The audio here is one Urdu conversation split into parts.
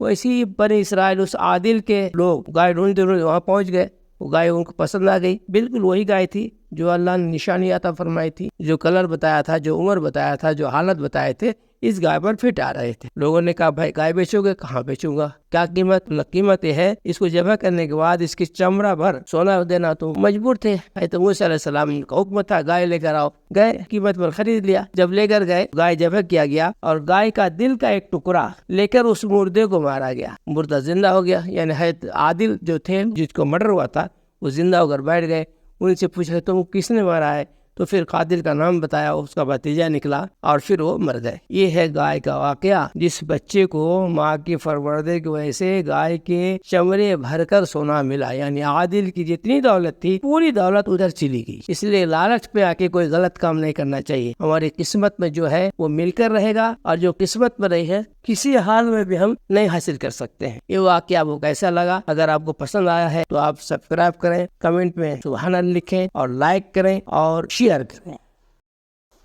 ویسے ہی بنی اسرائیل اس عادل کے لوگ گائے ڈھونڈتے ڈھونڈتے وہاں پہنچ گئے. وہ گائے ان کو پسند آ گئی. بالکل وہی گائے تھی جو اللہ نے نشانی عطا فرمائی تھی, جو کلر بتایا تھا, جو عمر بتایا تھا, جو حالت بتائے تھے, اس گائے پر فٹ آ رہے تھے. لوگوں نے کہا بھائی گائے بیچو گے؟ کہاں بیچوں گا, کیا قیمت؟ قیمت یہ ہے اس کو ذبح کرنے کے بعد اس کی چمڑا بھر سونا دینا. تو مجبور تھے. حضرت موسیٰ علیہ السلام کا حکم تھا گائے لے کر آؤ. گئے, قیمت پر خرید لیا. جب لے کر گئے, گائے ذبح کیا گیا اور گائے کا دل کا ایک ٹکڑا لے کر اس مردے کو مارا گیا. مردہ زندہ ہو گیا. یعنی حضرت عادل جو تھے جس کو مرڈر ہوا تھا وہ زندہ ہو کر بیٹھ گئے. ان سے پوچھا تم کس نے مارا ہے؟ تو پھر قاتل کا نام بتایا, اس کا بھتیجا نکلا اور پھر وہ مر گئے. یہ ہے گائے کا واقعہ. جس بچے کو ماں کی فرمردے کی وجہ سے گائے کے چمڑے بھر کر سونا ملا, یعنی عادل کی جتنی دولت تھی پوری دولت ادھر چلی گئی. اس لیے لالچ پہ آ کے کوئی غلط کام نہیں کرنا چاہیے. ہماری قسمت میں جو ہے وہ مل کر رہے گا, اور جو قسمت میں رہی ہے کسی حال میں بھی ہم نہیں حاصل کر سکتے ہیں. یہ واقعہ آپ کو کیسا لگا؟ اگر آپ کو پسند آیا ہے تو آپ سبسکرائب کریں, کمنٹ میں سبحان اللہ لکھیں اور لائک کریں اور شیئر کریں.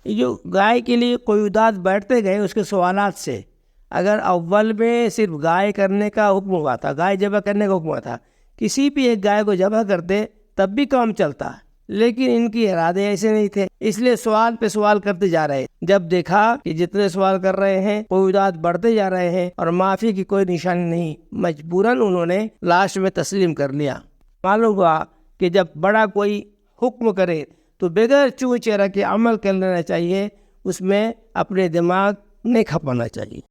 یہ جو گائے کے لیے قیودات بیٹھتے گئے اس کے سوالات سے, اگر اول میں صرف گائے کرنے کا حکم ہوا تھا, گائے ذبح کرنے کا حکم ہوا تھا, کسی بھی ایک گائے کو ذبح کرتے تب بھی کام چلتا, لیکن ان کی ارادے ایسے نہیں تھے. اس لیے سوال پہ سوال کرتے جا رہے. جب دیکھا کہ جتنے سوال کر رہے ہیں قیودات بڑھتے جا رہے ہیں اور معافی کی کوئی نشانی نہیں, مجبوراً انہوں نے لاسٹ میں تسلیم کر لیا. معلوم ہوا کہ جب بڑا کوئی حکم کرے تو بغیر چوں چرا کے عمل کر لینا چاہیے, اس میں اپنے دماغ نہیں کھپانا چاہیے.